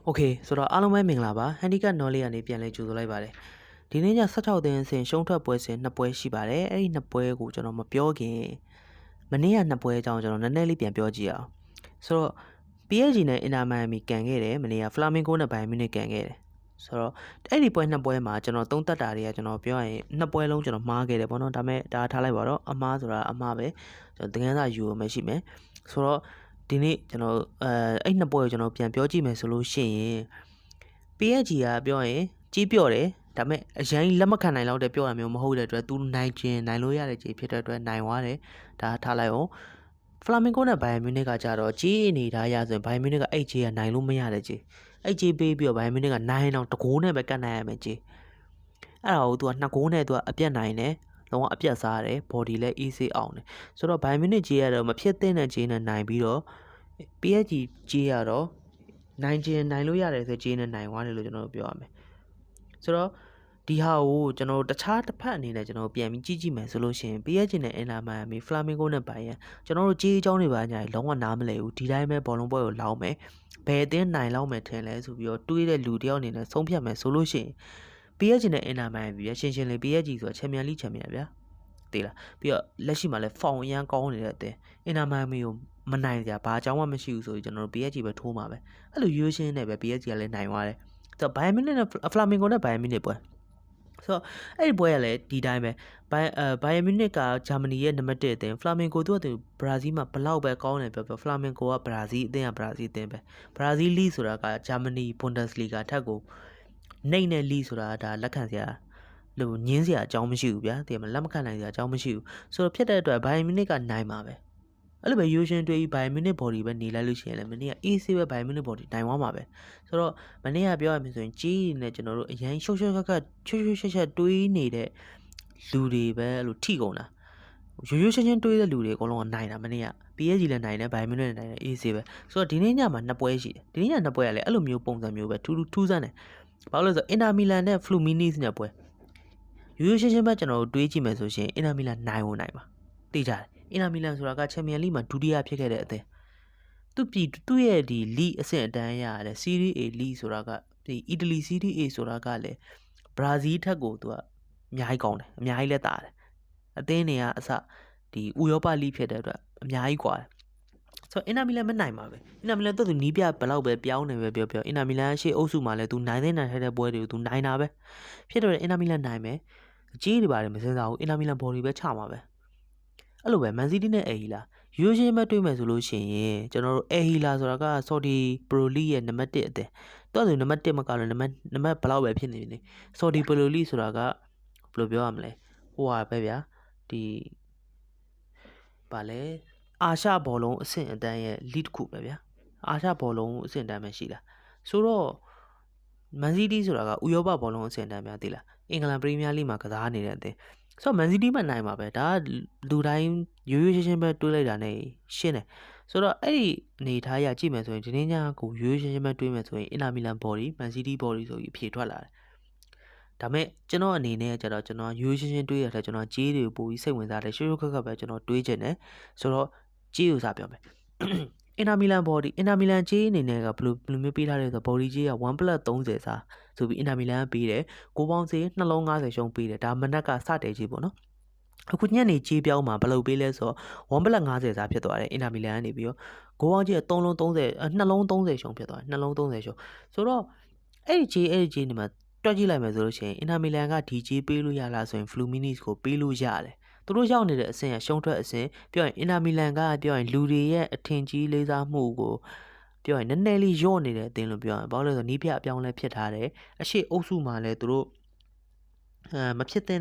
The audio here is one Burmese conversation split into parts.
โอเคဆိုတော့အားလုံးပဲမင်္ဂလာပါ handicap knowledge ကနေပြန်လဲကြိုဆိုလိုက်ပါတယ်ဒီနေ့ည16သင်းအစဉ်ရှုံးထွက်ပွဲစဉ်2ပွဲရှိပါတယ်အဲ့ဒီ2ပွဲကိုကျွန်တော်မပြောခင်မနေ့က2ပွဲအကြောင်းကျွန်တော်နည်းနည်းလေးပြန်ပြောကြည့်အောင်ဆိုတော့ PSG နဲ့ Inter Miami ကန်ခဲ့တယ်မနေ့က Flamengo နဲ့ Bayern Munich ကန်ခဲ့တယ်ဆိုတော့အဲ့ဒီပွဲ2ပွဲမှာကျွန်တော်သုံးသပ်တာတွေကကျွန်တော်ပြောရင်2ပွဲလုံးကျွန်တော်မှားခဲ့တယ်ပေါ့နော်ဒါပေမဲ့ဒါထားလိုက်ပါတော့အမှားဆိုတာအမှားပဲကျွန်တော်တကယ်သာယူရမယ်ရှိမယ်ဆိုတော့ဒီနေ့ကျွန်တော်အဲ့2ပွဲကိုကျွန်တော်ပြန်ပြောကြည့်မယ်ဆိုလို့ရှိရင် PSG ကပြောရင်ကြီးပြော့တယ်ဒါပေမဲ့အရင်လက်မခံနိုင်တော့တဲ့ပြောတာမျိုးမဟုတ်တဲ့အတွက်သူနိုင်လို့ရတဲ့ကြီးဖြစ်တဲ့အတွက်နိုင်သွားတယ်ဒါထားလိုက်အောင် Flamengo နဲ့ Bayern Munich ကကြတော့ကြီးအနေထားရဆိုရင် Bayern Munich ကအဲ့ကြီးကနိုင်လို့မရတဲ့ကြီးအဲ့ကြီးပေးပြီးတော့ Bayern Munich ကနိုင်တော့တကိုးနဲ့ပဲကတ်နိုင်ရမယ်ကြီးအဲ့ဒါကို तू က2ကိုးနဲ့ तू ကအပြတ်နိုင်တယ်လုံးဝအပြတ်စားတယ် body လည်း easy အောင်တယ်ဆိုတော့ Bayern Munich ကြီးကတော့မဖြစ်တဲ့ကြီးနဲ့နိုင်ပြီးတော့ PSG ကြီးကတော့နိုင်လို့ရတယ်ဆိုကြီးနဲ့နိုင်သွားတယ်လို့ကျွန်တော်တို့ပြောရမယ်ဆိုတော့ဒီဟာကိုကျွန်တော်တို့တခြားတစ်ဖက်အနေနဲ့ကျွန်တော်ပြန်ပြီးကြည့်မယ်ဆိုလို့ရှိရင် PSG နဲ့ Inter Miami Flamengo နဲ့ Bayern ကျွန်တော်တို့ကြီးအကြောင်းတွေပါညာလုံးဝနားမလည်ဘူးဒီတိုင်းပဲဘောလုံးပွဲကိုလောင်းမယ်ဘယ်အသင်းနိုင်လောက်မယ်ထင်လဲဆိုပြီးတော့တွေးတဲ့လူတယောက်အနေနဲ့ဆုံးဖြတ်မယ်ဆိုလို့ရှိရင် PSG နဲ့ Inter Miami ပြရှင်းလေ PSG ဆိုတော့ချန်ပီယံလိချန်ပီယံဗျာသိလားပြီးတော့လက်ရှိမှာလဲဖောင်အရန်ကောင်းနေတဲ့အသင်း Inter Miami ကိုမနိုင်ကြဘာအကြောင်းမှမရှိဘူးဆိုပြီးကျွန်တော်တို့ PSG ပဲထိုးမှာပဲအဲ့လိုရိုးရှင်းနေပဲ PSG ကလည်းနိုင်သွားတယ်ဆိုတော့ Bayern Munich နဲ့ Flamengo နဲ့ Bayern Munich ပွဲဆိုတော့အဲ့ဒီပွဲကလည်းဒီတိုင်းပဲBayern Munich ကဂျာမနီရဲ့နံပါတ်1အသင်း Flamengo တို့ကဘရာဇီးမှာဘလောက်ပဲကောင်းတယ်ပြော Flamengo ကဘရာဇီးအသင်းကဘရာဇီးအသင်းပဲဘရာဇီးလိဆိုတာကဂျာမနီ Bundesliga ထက်ကိုနှိမ့်တဲ့လိဆိုတာဒါလက်ခံစရာလို့ညင်းစရာအကြောင်းမရှိဘူးဗျာတကယ်မလက်မခံနိုင်စရာအကြောင်းမရှိဘူးဆိုတော့ဖြစ်တဲ့အတွက် Bayern Munich ကနိုင်မှာပဲအဲ့လိုပဲရိုးရှင်းတွေး Bayern Munich body ပဲနေလိုက်လို့ရှိရင်လည်းမနေ့က AC ပဲ Bayern Munich body နိုင်သွားမှာပဲဆိုတော့မနေ့ကပြောရမယ်ဆိုရင်ကြီးနေကျွန်တော်တို့အရင်ရှုပ်ခက်တွေးနေတဲ့လူတွေပဲအဲ့လိုထိကုန်တာရိုးရှင်းတွေးတဲ့လူတွေအကုန်လုံးကနိုင်တာမနေ့က PSG လည်းနိုင်တယ် Bayern Munich လည်းနိုင်တယ် AC ပဲဆိုတော့ဒီနေ့ညမှာ2ပွဲရှိတယ်ဒီနေ့ည2ပွဲကလည်းအဲ့လိုမျိုးပုံစံမျိုးပဲထူးဆန်းတယ်ဘာလို့လဲဆိုတော့ Inter Milan နဲ့ Fluminense နဲ့ပွဲရိုးရှင်းပဲကျွန်တော်တို့တွေးကြည့်မယ်ဆိုရှင် Inter Milan နိုင်ပါသိကြတယ်Inter Milan ဆိုတာကချန်ပီယံလိမှာဒုတိယဖြစ်ခဲ့တဲ့အသင်းသူ့ရဲ့ဒီ league အဆင့်အတန်းရတဲ့ Serie A league ဆိုတာကဒီ Italy Serie A ဆိုတာကလည်းဘရာဇီးထက်ကိုသူကအများကြီးကောင်းတယ်အများကြီးလက်တာတယ်အသင်းတွေကအစဒီဥရောပ league ဖြစ်တဲ့အတွက်အများကြီးกว่าတယ်ဆိုတော့ Inter Milan မနိုင်ပါပဲ Inter Milan သူနီးပြဘလောက်ပဲပြောင်းနေပဲပြော Inter Milan ရှေ့အုပ်စုမှာလည်းသူနိုင်ထိုက်တဲ့ပွဲတွေကိုသူနိုင်တာပဲဖြစ်တော့ Inter Milan နိုင်မယ်အကြီးတွေပါတယ်မစင်စားဘူး Inter Milan body ပဲချမှာပဲအဲ့လိုပဲ Man City နဲ့ El Hilal ရိုးရှင်းပဲတွေးမယ်ဆိုလို့ရှိရင်ကျွန်တော်တို့ El Hilal ဆိုတာက Saudi Pro League ရဲ့နံပါတ်1အသင်းသူကနံပါတ်1မကလို့နံပါတ်ဘလောက်ပဲဖြစ်နေနေ Saudi Pro League ဆိုတာကဘယ်လိုပြောရမလဲဟိုဟာပဲဗျာဒီဗာလဲအာရှဘောလုံးအဆင့်အတန်းရဲ့ league တစ်ခုပဲဗျာအာရှဘောလုံးအဆင့်အတန်းပဲရှိလားဆိုတော့ Man City ဆိုတာကဥရောပဘောလုံးအဆင့်အတန်းများသိလားအင်္ဂလန်ပရီးမီးယားလိမှာကစားနေတဲ့အသင်းဆိုတော့ Man City မှနိုင်မှာပဲဒါကလူတိုင်းရိုးရှင်းပဲတွေးလိုက်တာနဲ့ရှင်းတယ်ဆိုတော့အဲ့ဒီအနေထားရကြည့်မယ်ဆိုရင်ဒီနေ့ညကိုရိုးရှင်းပဲတွေးမယ်ဆိုရင် Inter Milan body Man City body ဆိုပြီးအဖြေထွက်လာတယ်ဒါမဲ့ကျွန်တော်အနေနဲ့ကျတော့ကျွန်တော်ရိုးရှင်းတွေးရတဲ့ကျွန်တော်ကြေးတွေကိုပို့ပြီးစိတ်ဝင်စားတယ်ရိုးခက်ပဲကျွန်တော်တွေးချင်တယ်ဆိုတော့ကြေးကိုစပြောမယ်Inter Milan body Inter Milan ကြေးအနေနဲ့ကဘယ်လိုမျိုးပေးထားလဲဆိုတော့ body ကြေးက1+30စားဆိုပြီး Inter Milan ကပေးတယ်ကိုပေါင်းစေးနှလုံး50ရှုံးပေးတယ်ဒါမနက်ကစတယ်ကြေးပေါ့နော်အခုညနေကြေးပြောင်းမှာဘယ်လိုပေးလဲဆိုတော့1+50စားဖြစ်သွားတယ် Inter Milan ကနေပြီးတော့ကိုပေါင်းကြေးက3လုံး30နှလုံး30ရှုံးဖြစ်သွားတယ်နှလုံး30ရှုံးဆိုတော့အဲ့ဒီကြေးနေမှာတွက်ကြည့်လိုက်မယ်ဆိုလို့ရှိရင် Inter Milan ကဒီကြေးပေးလို့ရလားဆိုရင် Fluminense ကိုပေးလို့ရတယ်သူတို့ရောက်နေတဲ့အဆင့်ကရှုံးထွက်အဆင့်ပြောရင် Inter Milan ကပြောရင်လူတွေရဲ့အထင်ကြီးလေးစားမှုကိုပြောရင်နည်းနည်းလေးညော့နေတဲ့အသင်းလို့ပြောရင်ဘာလို့လဲဆိုနီးပြအပြောင်းလဲဖြစ်ထားတယ်အရှိအုပ်စုမှာလည်းသူတို့မဖြစ်တဲ့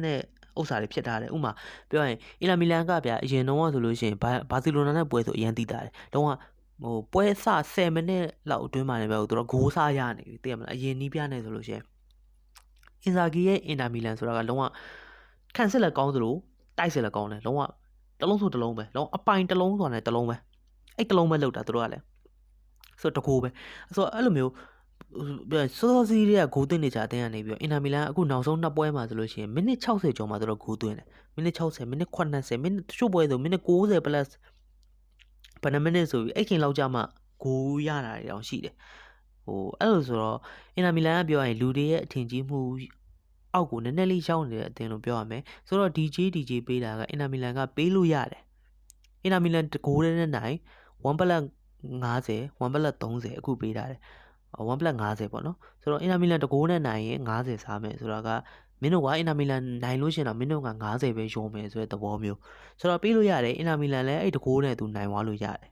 ဥစ္စာတွေဖြစ်ထားတယ်ဥမာပြောရင် Inter Milan ကဗျာအရင်တော့ဆိုလို့ရှိရင်ဘာစီလိုနာနဲ့ပွဲဆိုအရင်သိတာတယ်တော့ဟိုပွဲစ10မိနစ်လောက်အတွင်းမှာလည်းပဲသူတို့ဂိုးစားရနေပြီသိရမလားအရင်နီးပြနေဆိုလို့ရှိရင်အင်ဇာဂီရဲ့ Inter Milan ဆိုတာကလုံးဝခံစစ်လက်ကောင်းသလိုတိုက်စစ်လက်ကောင်းတယ်လုံးဝတစ်လုံးဆိုတစ်လုံးပဲလုံးအပိုင်တစ်လုံးဆိုတာနဲ့တစ်လုံးပဲအဲ့တစ်လုံးပဲလောက်တာတို့ကလည်းဆိုတော့တကူပဲဆိုတော့အဲ့လိုမျိုးစောစီးတွေကဂိုးသွင်းနေကြအတင်းကနေပြီးတော့ Inter Milan အခုနောက်ဆုံး2ပွဲမှာဆိုလို့ရှိရင်မိနစ်60ကျော်မှာသူတို့ဂိုးသွင်းတယ်မိနစ်60မိနစ်80မိနစ်တချို့ပွဲဆိုမိနစ်90 plus ဘယ်နှမိနစ်ဆိုပြီးအဲ့ခင်လောက်ကြမှာဂိုးရတာတွေတောင်ရှိတယ် အဲ့လိုဆိုတော့အင်တာမီလန်ကပြောရရင်လူတွေရဲ့အထင်ကြီးမှုအောက်ကိုနည်းနည်းလေးရောက်နေတဲ့အသင်းလို့ပြောရမယ်ဆိုတော့ DJ ပေးတာကအင်တာမီလန်ကပေးလို့ရတယ်အင်တာမီလန်တကိုးနဲ့နိုင်1 plus 50 1 plus 30အခုပေးထားတယ်1 plus 50ပေါ့နော်ဆိုတော့အင်တာမီလန်တကိုးနဲ့နိုင်ရင်50စားမယ်ဆိုတော့ကမင်းတို့ကအင်တာမီလန်နိုင်လို့ရှင်တော့မင်းတို့က50ပဲရုံးမယ်ဆိုတဲ့သဘောမျိုးဆိုတော့ပေးလို့ရတယ်အင်တာမီလန်လည်းအဲ့တကိုးနဲ့သူနိုင်သွားလို့ရတယ်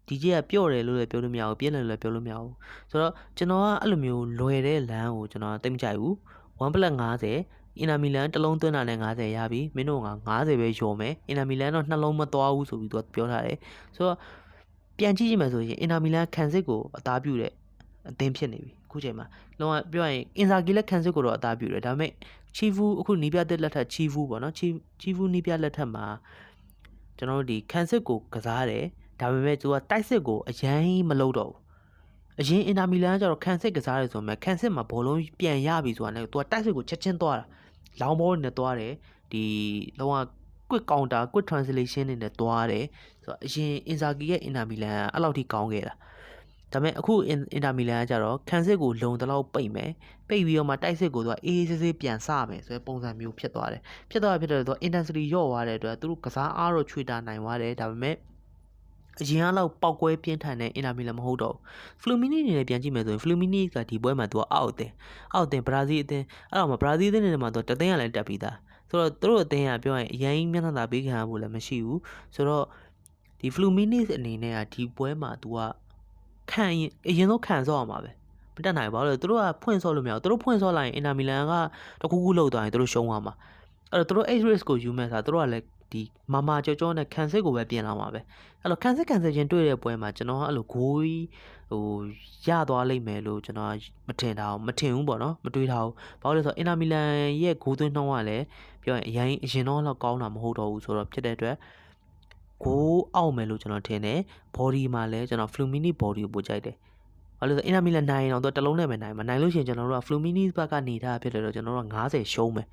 DJ ကပြော့တယ်လို့လည်းပြောလို့မရဘူးပြင်းတယ်လို့လည်းပြောလို့မရဘူးဆိုတော့ကျွန်တော်ကအဲ့လိုမျိုးလွယ်တဲ့လမ်းကိုကျွန်တော်တိတ်မကြိုက်ဘူး1 plus 50အင်တာမီလန်တစ်လုံးသွင်းတာနဲ့50ရပြီမင်းတို့က50ပဲရောမယ်အင်တာမီလန်တော့နှလုံးမသွားဘူးဆိုပြီးသူကပြောထားတယ်ဆိုတော့ပြန်ကြည့်ကြည့်မယ်ဆိုရင်အင်တာမီလန်ခံစစ်ကိုအသားပြုတဲ့အသင်းဖြစ်နေပြီအခုချိန်မှာလုံးဝပြောရရင်အင်ဇာဂီလည်းခံစစ်ကိုတော့အသားပြုတယ်ဒါပေမဲ့ချီဖူအခုနီးပြတဲ့လက်ထက်ချီဖူပေါ့နော်ချီဖူနီးပြလက်ထက်မှာကျွန်တော်တို့ဒီခံစစ်ကိုကစားတယ်ဒါပေမဲ့သူကတိုက်စစ်ကိုအရင်မလုပ်တော့ဘူးအရင်အင်တာမီလန်ကကျတော့ခံစစ်ကစားတယ်ဆိုမှခံစစ်မှာဘောလုံးပြန်ရပြီဆိုတာနဲ့သူကတိုက်စစ်ကိုချက်ချင်းသွားတာလောင်းဘောနဲ့သွားတယ်ဒီလုံးဝ quick counter quick translation တွေနဲ့သွားတယ်ဆိုတော့အရင်အင်ဇာဂီရဲ့အင်တာမီလန်ကအဲ့လောက်ထိကောင်းခဲ့တာဒါပေမဲ့အခုအင်တာမီလန်ကကျတော့ခံစစ်ကိုလုံတလောက်ပိတ်မယ်ပိတ်ပြီးတော့မှတိုက်စစ်ကိုသူကအေးဆေးဆေးပြန်စမယ်ဆိုတဲ့ပုံစံမျိုးဖြစ်သွားတယ်ဖြစ်တော့သူက intensity လျော့သွားတဲ့အတွက်သူတို့ကစားအားတော့ချွေတာနိုင်သွားတယ်ဒါပေမဲ့အရင်ကလောက်ပောက်ကွဲပြင်းထန်တဲ့အင်တာမီလန်မဟုတ်တော့ဖလူမီနီအနေနဲ့ပြန်ကြည့်မယ်ဆိုရင်ဖလူမီနီကဒီပွဲမှာသူကအောက်အသင်းဘရာဇီးအသင်းအဲ့တော့မှဘရာဇီးအသင်းတွေမှာသူတသိန်းကလည်းတက်ပြီးသားဆိုတော့သူတို့အသင်းကပြောရင်အရင်မျက်နှာသာပေးခံရဖို့လည်းမရှိဘူးဆိုတော့ဒီဖလူမီနီအနေနဲ့ကဒီပွဲမှာသူကခံရင်အရင်ဆုံးခံစော့အောင်ပါပဲမတက်နိုင်ပါဘူးသူတို့ကဖွင့်စော့လို့မရဘူးသူတို့ဖွင့်စော့လိုက်ရင်အင်တာမီလန်ကတခုခုလောက်သွားရင်သူတို့ရှုံးသွားမှာအဲ့တော့သူတို့ 8 risk ကိုယူမဲ့စားသူတို့ကလည်းဒီမာကြောနဲ့ခံစစ်ကိုပဲပြင်လာမှာပဲအဲ့လိုခံစစ်ချင်းတွေ့တဲ့ပွဲမှာကျွန်တော်ကအဲ့လိုဂိုးကြီးရသွားလိမ့်မယ်လို့ကျွန်တော်မထင်ဘူးပေါ့နော်မတွေးထားဘူးဘာလို့လဲဆိုတော့အင်တာမီလန်ရဲ့ဂိုးသွင်းနှုန်းကလည်းပြောရင်အရင်တော့လောက်ကောင်းတာမဟုတ်တော့ဘူးဆိုတော့ဖြစ်တဲ့အတွက်ဂိုးအောက်မယ်လို့ကျွန်တော်ထင်တယ် body မှာလည်းကျွန်တော် Flumini body ကိုပို့ကြိုက်တယ်ဘာလို့လဲဆိုအင်တာမီလန်နိုင်အောင်သူတလုံးနဲ့ပဲနိုင်မှာနိုင်လို့ရှိရင်ကျွန်တော်တို့က Flumini ဘက်ကနေတာဖြစ်တယ်တော့ကျွန်တော်တို့က90ရှုံးမယ်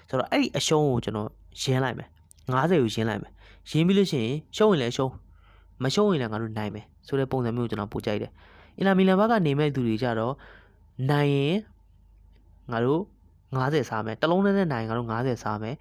ဆိုတော့အဲ့ဒီအရှုံးကိုကျွန်တော်ရင်းလိုက်မယ်90ကိုရင်းလိုက်မယ်ရင်းပြီးလို့ရှိရင်ရှုံးရင်လည်းရှုံးမရှုံးရင်လည်းငါတို့နိုင်မယ်ဆိုတဲ့ပုံစံမျိုးကိုကျွန်တော်ပို့ကြိုက်တယ်အင်တာမီလန်ဘက်ကနေမဲ့သူတွေကြတော့နိုင်ရင်ငါတို့90စားမယ်တစ်လုံးနဲ့နိုင်ငါတို့90စားမယ်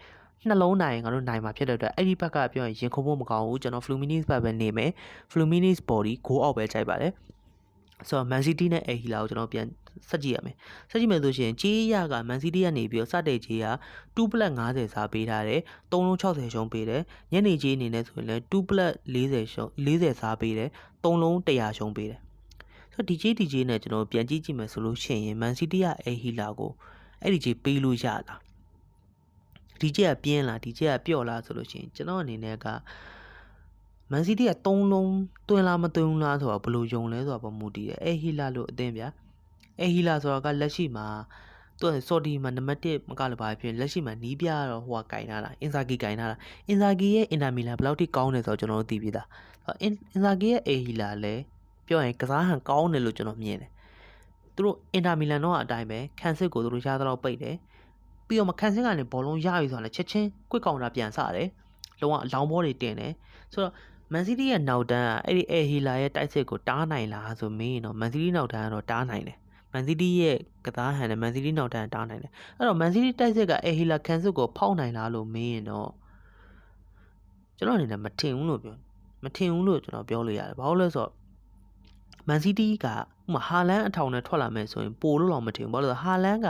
နှလုံးနိုင်ငါတို့နိုင်မှာဖြစ်တဲ့အတွက်အဲ့ဒီဘက်ကပြောရင်ရင်ခုံဖို့မကောင်းဘူးကျွန်တော် Fluminis ဘက်ပဲနေမယ် Fluminis body ကိုအောက်ပဲကြိုက်ပါတယ်ဆိုတော့ Man City နဲ့ El Hilal ကိုကျွန်တော်ပြန်ဆက်ကြည့်ရမယ်ဆက်ကြည့်မယ်ဆိုရှင်ကြေးရက Man City ကနေပြီးတော့စတဲ့ကြေးက2 plus 50စားပေးထားတယ်3လုံး60ရှုံးပေးတယ်ညနေကြေးအနေနဲ့ဆိုရင်လည်း2 plus 40ရှုံး40စားပေးတယ်3လုံး100ရှုံးပေးတယ်ဆိုတော့ဒီကြေးနဲ့ကျွန်တော်ပြန်ကြည့်မယ်ဆိုလို့ရှိရင် Man City က El Hilal ကိုအဲ့ဒီကြေးပေးလို့ရလားဒီကြေးကပြင်းလားဒီကြေးကပျော့လားဆိုလို့ရှိရင်ကျွန်တော်အနေနဲ့ကMan City က3လုံးတွင်လားမတွင်ဘူးလားဆိုတော့ဘယ်လိုယုံလဲဆိုတော့ပုံမူတည်တယ်El Hilal လို့အသင်းဗျာEl Hilal ဆိုတော့ကလက်ရှိမှာသူကဆော်ဒီမှာနံပါတ်1မကလည်းပါဖြစ်လက်ရှိမှာနီးပြတော့ဟိုကကင်ထားတာအင်ဇာဂီကင်ထားတာအင်ဇာဂီရဲ့အင်တာမီလန်ဘယ်လောက်ထိကောင်းတယ်ဆိုတော့ကျွန်တော်တို့သိပြီးသားအင်ဇာဂီရဲ့ El Hilal လည်းပြောရင်ကစားဟန်ကောင်းတယ်လို့ကျွန်တော်မြင်တယ်သူတို့အင်တာမီလန်တော့အတိုင်းပဲခံစစ်ကိုသူတို့ရသလောက်ပိတ်တယ်ပြီးတော့မခံစစ်ကနေဘောလုံးရပြီဆိုတော့လည်းချက်ချင်းကွစ်ကောင်တာပြန်စတယ်လုံးဝအလောင်းဘောတွေတင်တယ်ဆိုတော့Man City ရဲ့နောက်တန်းကအဲ့ဒီ El Hilal ရဲ့တိုက်စစ်ကိုတားနိုင်လားဆိုမင်းတော့ Man City နောက်တန်းကတော့တားနိုင်တယ် Man City ရဲ့ကစားဟန်နဲ့ Man City နောက်တန်းတားနိုင်တယ်အဲ့တော့ Man City တိုက်စစ်က El Hilal ခံစစ်ကိုဖောက်နိုင်လားလို့မင်းရင်တော့ကျွန်တော်အနေနဲ့မထင်ဘူးလို့ကျွန်တော်ပြောလို့ရတယ်ဘာလို့လဲဆိုတော့ Man City ကဥမာဟာလန်အထောင်နဲ့ထွက်လာမယ်ဆိုရင်ပိုလို့တော့မထင်ဘူးဘာလို့လဲဆိုတော့ဟာလန်က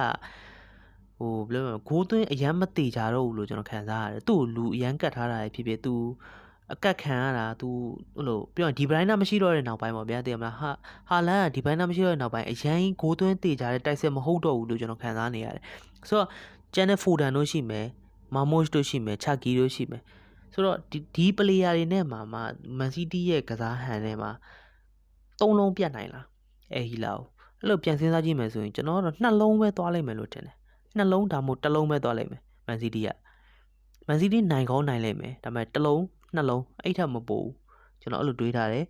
ဘယ်လိုလဲဂိုးသွင်းအရန်မတေချာတော့ဘူးလို့ကျွန်တော်ခံစားရတယ်သူ့လူအရန်ကတ်ထားတာဖြစ်ဖြစ်သူအကတ်ခံရတာသူဟိုလိုပြောရင်ဒီဘရိုင်းနာမရှိတော့တဲ့နောက်ပိုင်းပေါ့ဗျာသိရမလားဟာလန်ကဒီဘရိုင်းနာမရှိတော့တဲ့နောက်ပိုင်းအရန်ဂိုးသွင်းတေချာတဲ့တိုက်စစ်မဟုတ်တော့ဘူးလို့ကျွန်တော်ခံစားနေရတယ်ဆိုတော့ကျန်တဲ့ဖိုဒန်တို့ရှိမယ်မာမို့စ်တို့ရှိမယ်ချာကီတို့ရှိမယ်ဆိုတော့ဒီပလေယာတွေနဲ့မှာမန်စီးတီးရဲ့ကစားဟန်ထဲမှာ3လုံးပြတ်နိုင်လားEl Hilalအဲ့လိုပြန်စဉ်းစားကြည့်မယ်ဆိုရင်ကျွန်တော်ကတော့2လုံးပဲသွားလိုက်မယ်လို့ထင်တယ်2လုံးဒါမှမဟုတ်1လုံးပဲသွားလိုက်မယ်မန်စီးတီးကမန်စီးတီးနိုင်ကောင်းနိုင်လိမ့်မယ်ဒါပေမဲ့1လုံး2လုံးအဲ့ထက်မပိုဘူးကျွန်တော်အဲ့လိုတွေးထားတယ်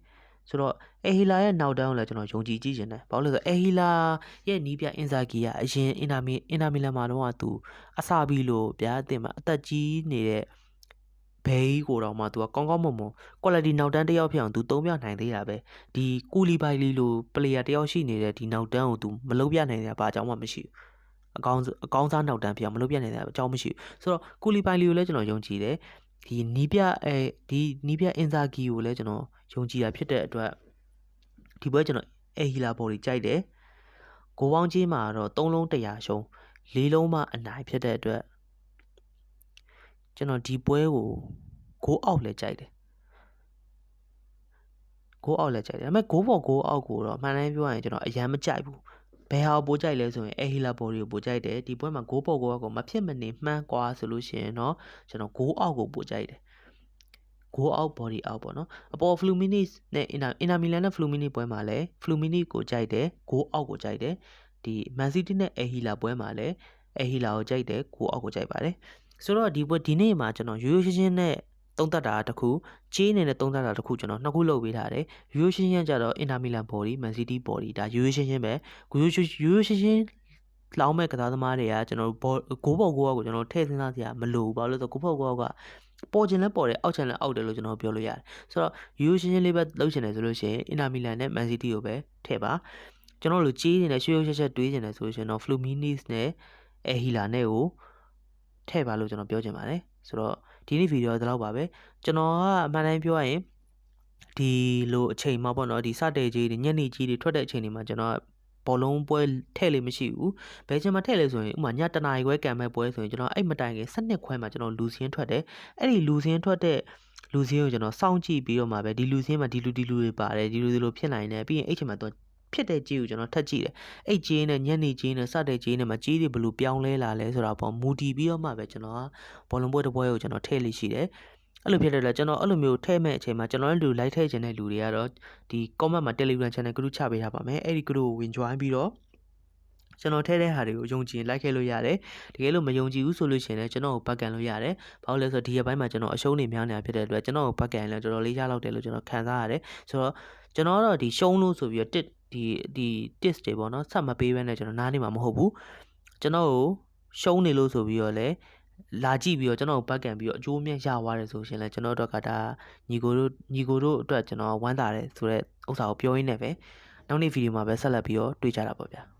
ဆိုတော့ El Hilal ရဲ့နောက်တန်းကိုလည်းကျွန်တော်ယုံကြည်ကြည့်နေတယ်ဘာလို့လဲဆိုတော့ El Hilal ရဲ့နီးပြအင်ဇာဂီကအရင်အင်တာမီလန်မှာတော့သူအစာပြီးလို့ဗျာတင်မှာအသက်ကြီးနေတဲ့ ဘဲကြီးကိုတော့မှ तू ကကောင်းကောင်းမွန်မွန် quality နောက်တန်းတစ်ယောက်ဖြစ်အောင် तू သုံးပြနိုင်သေးတာပဲဒီကူလီဘိုင်လီလို player တစ်ယောက်ရှိနေတဲ့ဒီနောက်တန်းကို तू မလုပ်ပြနိုင်တဲ့အကြောင်းမှမရှိဘူးအကောင်းစားနောက်တန်းဖြစ်အောင်မလုပ်ပြနိုင်တဲ့အကြောင်းမရှိဘူးဆိုတော့ကူလီဘိုင်လီကိုလည်းကျွန်တော်ယုံကြည်တယ်ဒီနီးပြအင်ဇာဂီကိုလည်းကျွန်တော်ယုံကြည်တာဖြစ်တဲ့အတွက်ဒီပွဲကျွန်တော်အေဟီလာဘော်ဒီကြိုက်တယ်ကိုပေါင်းကြီးမှာတော့3လုံး100ရှုံး4လုံးမှအနိုင်ဖြစ်တဲ့အတွက်ကျွန်တော်ဒီပွဲကိုဂိုးအောက်လည်းကြိုက်တယ်ဂိုးအောက်လည်းကြိုက်တယ်ဒါပေမဲ့ဂိုးပေါ်ဂိုးအောက်ကိုတော့မှန်တိုင်းပြောရရင်ကျွန်တော်အရန်မကြိုက်ဘူးဘယ်ဟာပိုကြိုက်လဲဆိုရင်အေဟီလာဘော်ဒီကိုပိုကြိုက်တယ်ဒီပွဲမှာဂိုးပေါ်ဂိုးအောက်ကိုမဖြစ်မနေမှန်းကွာဆိုလို့ရှိရင်တော့ကျွန်တော်ဂိုးအောက်ကိုပိုကြိုက်တယ်ဂိုးအောက် body out ပေါ့နော်အပေါ် Fluminis နဲ့အင်နာမီလန်နဲ့ Fluminis ပွဲမှာလည်း Fluminis ကိုကြိုက်တယ်ဂိုးအောက်ကိုကြိုက်တယ်ဒီ Man City နဲ့ Ahila ပွဲမှာလည်း Ahila ကိုကြိုက်တယ်ဂိုးအောက်ကိုကြိုက်ပါတယ်ဆိုတော့ဒီနေ့မှာကျွန်တော်ရိုးရိုးရှင်းရှင်းနဲ့သုံးသပ်တာတစ်ခုကြေးနေနဲ့သုံးသပ်တာတစ်ခုကျွန်တော်နှစ်ခုလုပ်ပေးထားတယ်ရိုးရိုးရှင်းရှင်းကြတော့ Inter Milan body Man City body ဒါရိုးရိုးရှင်းရှင်းပဲရိုးရိုးရှင်းရှင်းလောင်းမဲ့ကစားသမားတွေကကျွန်တော်ဂိုးပေါ်ဂိုးအောက်ကိုကျွန်တော်ထည့်စဉ်းစားစရာမလိုဘူးဘာလို့လဲဆိုတော့ဂိုးပေါ်ဂိုးအောက်ကပေါ်ခြင်းလည်းပေါ်တယ်အောက်ချင်လည်းအောက်တယ်လို့ကျွန်တော်ပြောလို့ရတယ်ဆိုတော့ရိုးရှင်းရှင်းလေးပဲလုပ်ချင်တယ်ဆိုလို့ရှိရင် Inter Milan နဲ့ Man City ကိုပဲထည့်ပါကျွန်တော်တို့ကြေးနေနဲ့ရွှေရွှေချက်တွေးချင်တယ်ဆိုလို့ရှိရင်တော့ Fluminis နဲ့ Ahila နဲ့ကိုထည့်ပါလို့ကျွန်တော်ပြောချင်ပါတယ်ဆိုတော့ဒီနေ့ဗီဒီယိုဒီလောက်ပါပဲကျွန်တော်ကအမှန်တိုင်းပြောရရင်ဒီလိုအချိန်မှာပေါ့နော်ဒီစတဲ့ကြီးတွေညနေကြီးတွေထွက်တဲ့အချိန်တွေမှာကျွန်တော်ဘောလုံးပွဲထည့်လို့မရှိဘူးဘယ်ချိန်မှာထည့်လဲဆိုရင်ဥမာညတနာရီခွဲကန်မဲ့ပွဲဆိုရင်ကျွန်တော်အဲ့မတိုင်ခင်7ခွဲမှာကျွန်တော်လူစင်းထွက်တယ်အဲ့ဒီလူစင်းထွက်တဲ့လူစင်းကိုကျွန်တော်စောင့်ကြည့်ပြီးတော့မှပဲဒီလူစင်းမှာဒီလူတွေပါတယ်ဒီလူဖြစ်နိုင်တယ်ပြီးရင်အဲ့ချိန်မှာတော့ဖြစ်တဲ့ကြီးကိုကျွန်တော်ထပ်ကြည့်တယ်အဲ့ကြီးနဲ့ညနေကြီးနဲ့စတဲ့ကြီးနဲ့မှာကြီးတွေဘယ်လိုပြောင်းလဲလာလဲဆိုတာပေါ့မူတည်ပြီးတော့မှပဲကျွန်တော်ကဘောလုံးပွဲတစ်ပွဲကိုကျွန်တော်ထည့်လိရှိတယ်အဲ့လိုဖြစ်တဲ့အတွက်ကျွန်တော်အဲ့လိုမျိုးထည့်မဲ့အချိန်မှာကျွန်တော်လည်းလူလိုက်ထည့်ခြင်းတဲ့လူတွေကတော့ဒီ comment မှာ Telegram channel group ချပေးထားပါမယ်အဲ့ဒီ group ကိုဝင် join ပြီးတော့ကျွန်တော်ထည့်တဲ့ဟာတွေကိုယုံကြည်လိုက်ခဲ့လို့ရတယ်တကယ်လို့မယုံကြည်ဘူးဆိုလို့ရှိရင်လည်းကျွန်တော်ကိုပတ်ကန်လို့ရတယ်ဘာလို့လဲဆိုတော့ဒီရက်ပိုင်းမှာကျွန်တော်အရှုံးတွေများနေတာဖြစ်တဲ့အတွက်ကျွန်တော်ကိုပတ်ကန်လည်းတော်တော်လေးရလောက်တယ်လို့ကျွန်တော်ခံစားရတယ်ဆိုတော့ကျွန်တော်ကတော့ဒီရှုံးလို့ဆိုပြီးတော့ဒီ tips တွေပေါ့နော်ဆက်မပေးဘဲနဲ့ကျွန်တော်နားနေမှာမဟုတ်ဘူးကျွန်တော်ကိုရှုံးနေလို့ဆိုပြီးတော့လည်းလာကြည့်ပြီးတော့ကျွန်တော်ကိုပတ်ကန်ပြီးတော့အကျိုးမြတ်ရသွားတယ်ဆိုရှင်လဲကျွန်တော်တို့ကဒါညီကိုတို့အတွက်ကျွန်တော်ဝမ်းသာတယ်ဆိုတော့ဥစ္စာကိုပြောရင်းနဲ့ပဲနောက်နေ့ဗီဒီယိုမှာပဲဆက်လက်ပြီးတော့တွေ့ကြတာပေါ့ဗျာ